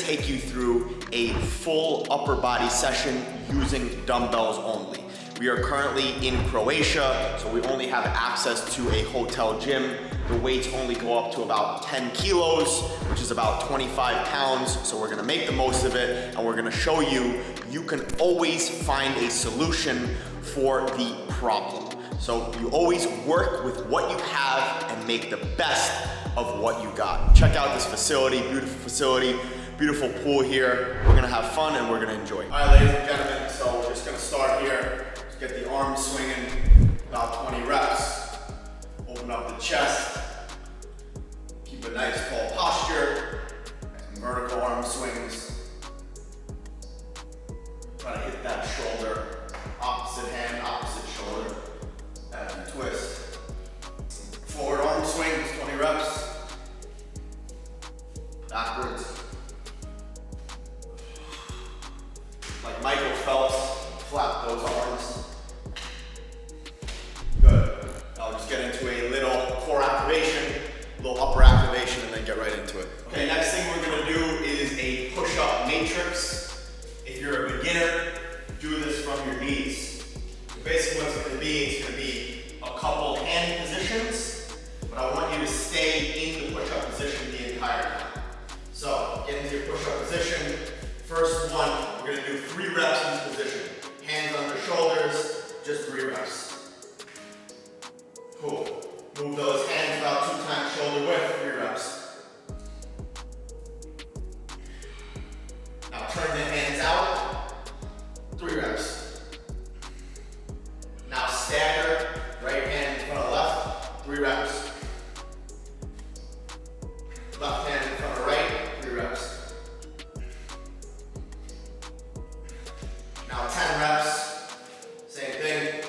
take you through a full upper body session using dumbbells only. We are currently in Croatia, so we only have access to a hotel gym. The weights only go up to about 10 kilos, which is about 25 pounds. So we're gonna make the most of it, and we're gonna show you, you can always find a solution for the problem. So you always work with what you have and make the best of what you got. Check out this facility, beautiful pool here. We're gonna have fun and we're gonna enjoy. All right, ladies and gentlemen, so we're just gonna start here. Just get the arms swinging, about 20 reps. Open up the chest. Keep a nice tall posture. Some vertical arm swings. Try to hit that shoulder. Opposite hand, opposite shoulder. As you twist. Forward arm swings, 20 reps. Backwards. Like Michael Phelps, flap those arms. Good. Now just get into a little core activation, a little upper activation, and then get right into it. Okay, next thing we're gonna do is a push-up matrix. If you're a beginner, do this from your knees. So basically what it's gonna be a couple hand positions, but I want you to stay in the push-up position the entire time. So get into your push-up position. First one, we're gonna do 3 reps in this position. Hands on the shoulders, just 3 reps. Cool. Move those hands about 2 times shoulder width, 3 reps. Now turn the hands out, 3 reps. Now stagger, right hand in front of left, 3 reps. Left hand in front of right, 3 reps. Now 10 reps, same thing.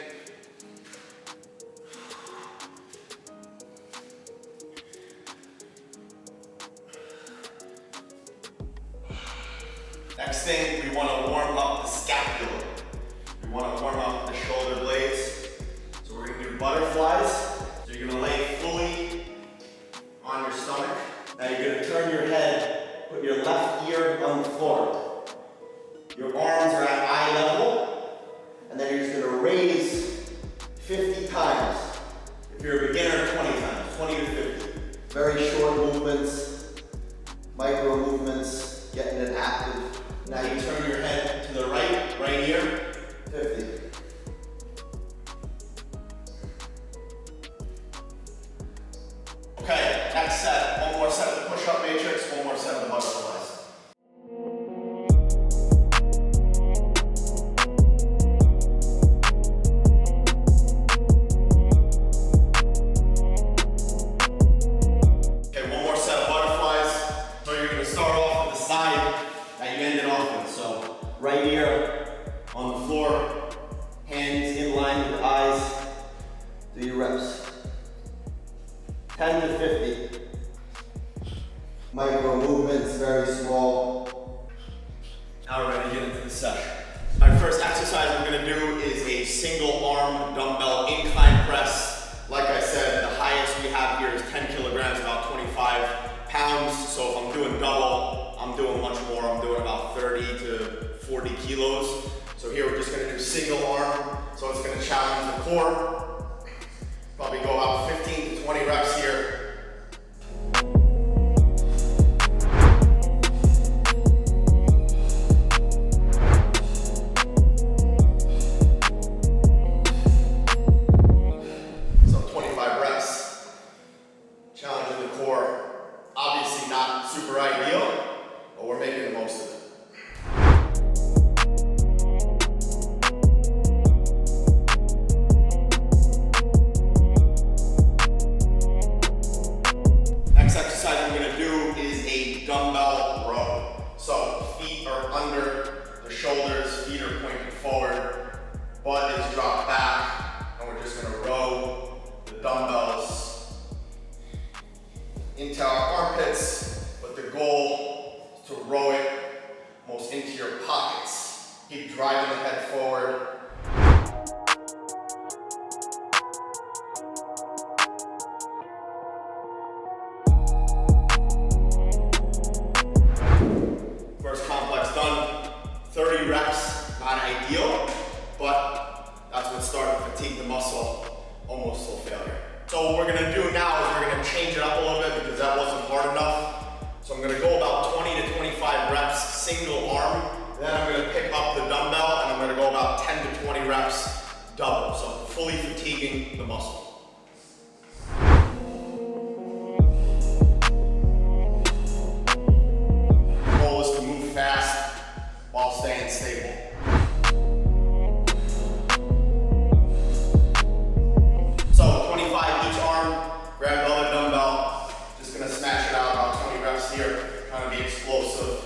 Next thing, we want to warm up the scapular. We want to warm up the shoulder blades. So we're going to do butterflies. So you're going to lay fully on your stomach. Now you're going to turn your head, put your left ear on the floor. Your arms are at eye level, and then you're just going to raise 50 times. If you're a beginner, 20 times, 20 to 50. Very short movements, micro movements, getting it active. Now you turn your head to the right ear, 50. Okay, next set. One more set of the push-up matrix, one more set of the butterflies. Okay, one more set of butterflies. So you're going to start off with the side that you ended off with. So right ear on the floor, hands in line with the eyes. Do your reps. 10 to 50. Micro movements, very small. Now we're ready to get into the session. Our first exercise we're going to do is a single arm dumbbell incline press. Like I said, the highest we have here is 10 kilograms, about 25 pounds. So if I'm doing double, I'm doing much more. I'm doing about 30 to 40 kilos. So here we're just going to do single arm. So it's going to challenge the core. Probably go about 15 to 20 reps here. So 25 reps, challenging the core. Obviously not super ideal, but we're making the most of it. Dumbbell row. So feet are under the shoulders, feet are pointing forward, butt is dropped back, and we're just going to row the dumbbells into our armpits, but the goal is to row it almost into your pockets. Keep driving the head forward. reps, not ideal, but that's what started to fatigue the muscle almost till failure. So what we're gonna do now is we're gonna change it up a little bit because that wasn't hard enough. So I'm gonna go about 20 to 25 reps, single arm. Then I'm gonna pick up the dumbbell and I'm gonna go about 10 to 20 reps, double. So fully fatiguing the muscle. The goal is to move fast while staying stable. So 25 each arm, grab the other dumbbell. Just gonna smash it out about 20 reps here, trying to be explosive.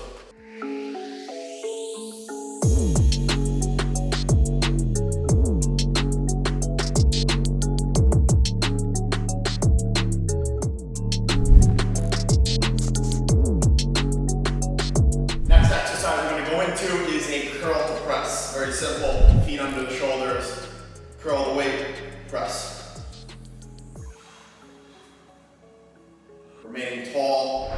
Next exercise we're gonna go into is a curl to press. Very simple, feet under the shoulders, curl the weight, press. Remaining tall.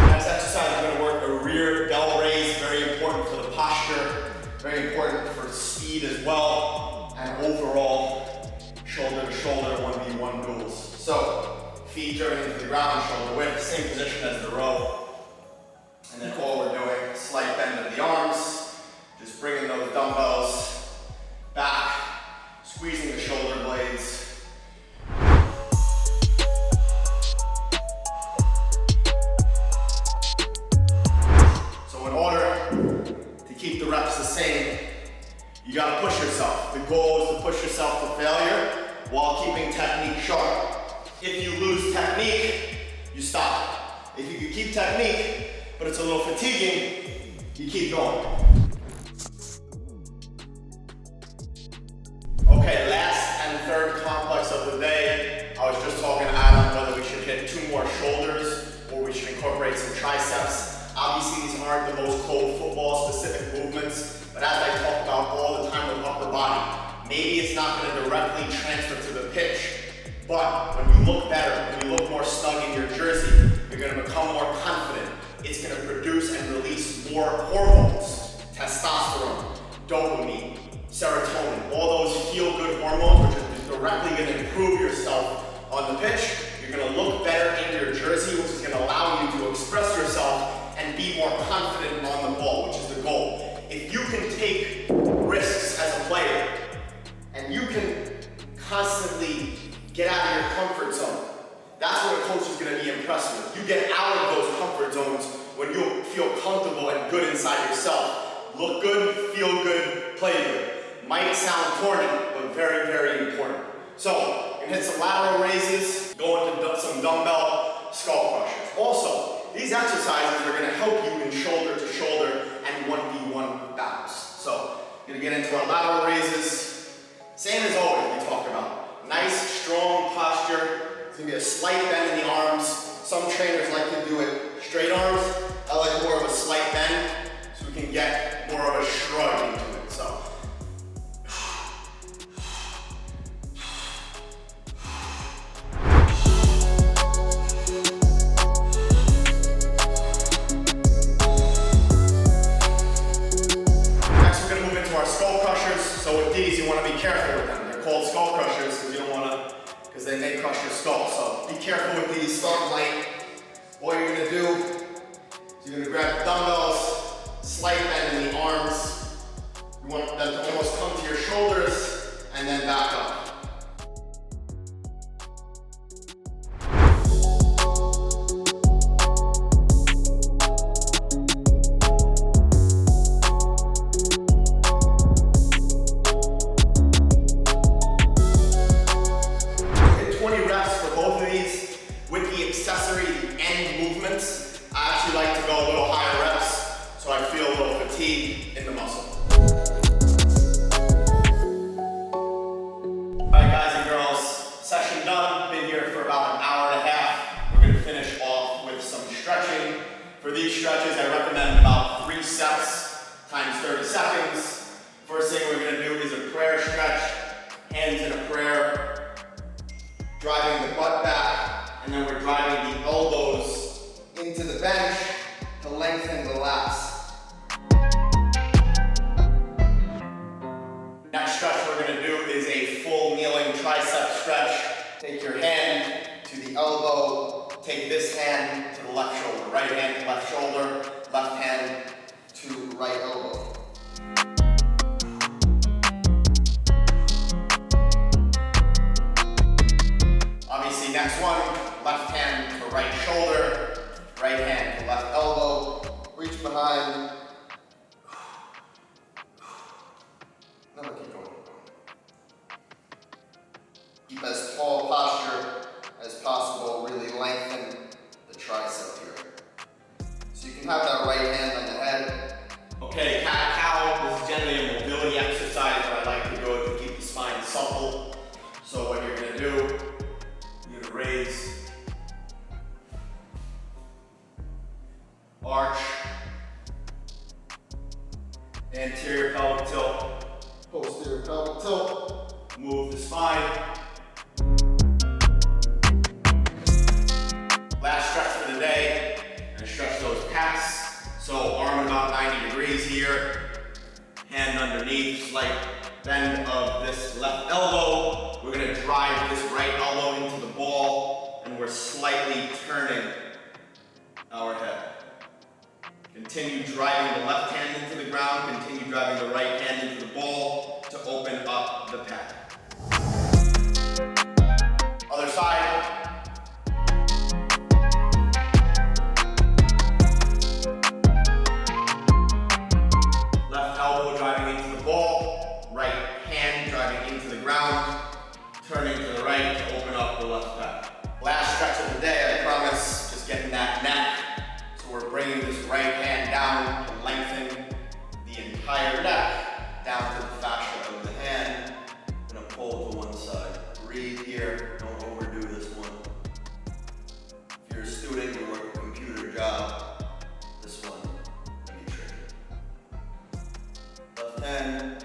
Next exercise, we're going to work a rear delt raise. Very important for the posture, very important for speed as well, and overall shoulder to shoulder 1v1 duels. So feet driven into the ground, shoulder width, same position as the row. And then all we're doing, slight bend of the arms, just bringing those dumbbells back, squeezing the shoulder blades. So in order to keep the reps the same, you gotta push yourself. The goal is to push yourself to failure while keeping technique sharp. If you lose technique, you stop. If you can keep technique, but it's a little fatiguing, you keep going. Okay, last and third complex of the day. I was just talking to Adam whether we should hit 2 more shoulders or we should incorporate some triceps. Obviously, these aren't the most cold football specific movements, but as I talk about all the time with upper body, maybe it's not going to directly transfer to the pitch, but when you look better, when you look more snug in your jersey, you're going to become more confident. It's going to produce and release more hormones, testosterone, dopamine, serotonin, all those feel-good hormones which are directly going to improve yourself on the pitch. You're going to look better in your jersey, which is going to allow you to express yourself and be more confident on the ball, which is the goal. If you can take risks as a player and you can constantly get out of your comfort zone, that's what a coach is going to be impressed with. You get out of those comfort zones when you feel comfortable and good inside yourself. Look good, feel good, play good. Might sound corny, but very, very important. So, you can hit some lateral raises, go into some dumbbell skull crushers. Also, these exercises are going to help you in shoulder to shoulder and 1v1 battles. So, we're going to get into our lateral raises. Same as always we talk about. Nice, strong posture. It's going to be a slight bend in the arms. Some trainers like to do it straight arms. I like more of a slight bend so we can get more of a shrug into it. So, next we're going to move into our skull crushers. So with these, you want to be careful with them. They're called skull crushers because you don't want to, because they may crush your skull. So be careful with these, start light. What you're going to do is you're going to grab dumbbells, slight bend in the arms. You want them to almost come to your shoulders and then back up. Hit 20 reps for both of these with the accessory, the end movements. I actually like to go a little higher reps so I feel a little fatigue in the muscle. Alright guys and girls, session done. Been here for about an hour and a half. We're going to finish off with some stretching. For these stretches, I recommend about 3 sets times 30 seconds. First thing we're going to do is a prayer stretch, hands in a prayer, driving the butt back, and then we're we're driving the elbows into the bench to lengthen the lats. Next stretch we're going to do is a full kneeling tricep stretch. Take your hand to the elbow, take this hand to the left shoulder, right hand to left shoulder, left hand to right elbow. Obviously, next one, left hand to right shoulder, right hand to left elbow, reach behind. No, keep going. Keep as tall posture as possible, really lengthen the tricep here. So you can have that right hand on the head. Okay, cat-cow, this is generally a mobility exercise, but I like to do it to keep the spine supple. So what you're gonna do, you're gonna raise, arch, anterior pelvic tilt, posterior pelvic tilt, move the spine. Last stretch for the day, and stretch those pecs. So arm about 90 degrees here, hand underneath, slight bend of this left elbow. We're gonna drive this right elbow into the ball, and we're slightly turning our head. Continue driving the left hand into the ground, continue driving the right hand into the ball to open up the pec. Other side. Turning to the right to open up the left pec. Last stretch of the day, I promise, just getting that neck. So we're bringing this right hand down to lengthen the entire neck down to the fascia of the hand. I'm gonna pull to one side. Breathe here, don't overdo this one. If you're a student, you work a computer job, this one can be tricky. Left hand.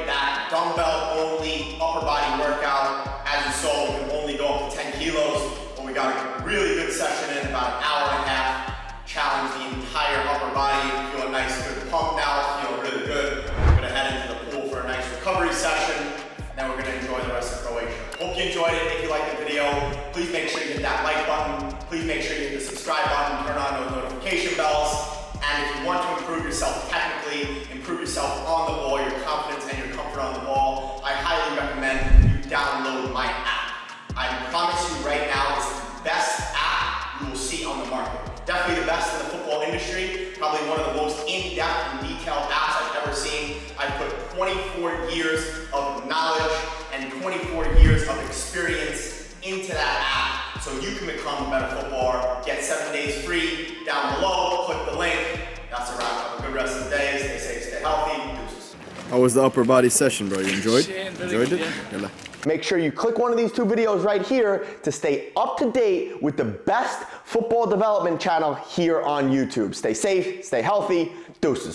That dumbbell only upper body workout. As you saw, we can only go up to 10 kilos, but we got a really good session in about an hour and a half. Challenge the entire upper body, feel a nice good pump now, feel really good. We're gonna head into the pool for a nice recovery session, and then we're gonna enjoy the rest of Croatia. Hope you enjoyed it. If you liked the video, please make sure you hit that like button. Please make sure you hit the subscribe button, turn on those notification bells. And if you want to improve yourself technically, improve yourself on the ball, your confidence and your comfort on the ball, I highly recommend you download my app. I promise you right now, it's the best app you will see on the market. Definitely the best in the football industry, probably one of the most in-depth and detailed apps I've ever seen. I put 24 years of knowledge and 24 years of experience into that app, so you can become a better footballer. Get 7 days free down below. Click the link. That's a wrap. Have a good rest of the day. Stay safe, stay healthy. Deuces. How was the upper body session, bro? You enjoyed? Enjoyed it? Yeah. Make sure you click one of these two videos right here to stay up to date with the best football development channel here on YouTube. Stay safe, stay healthy. Deuces.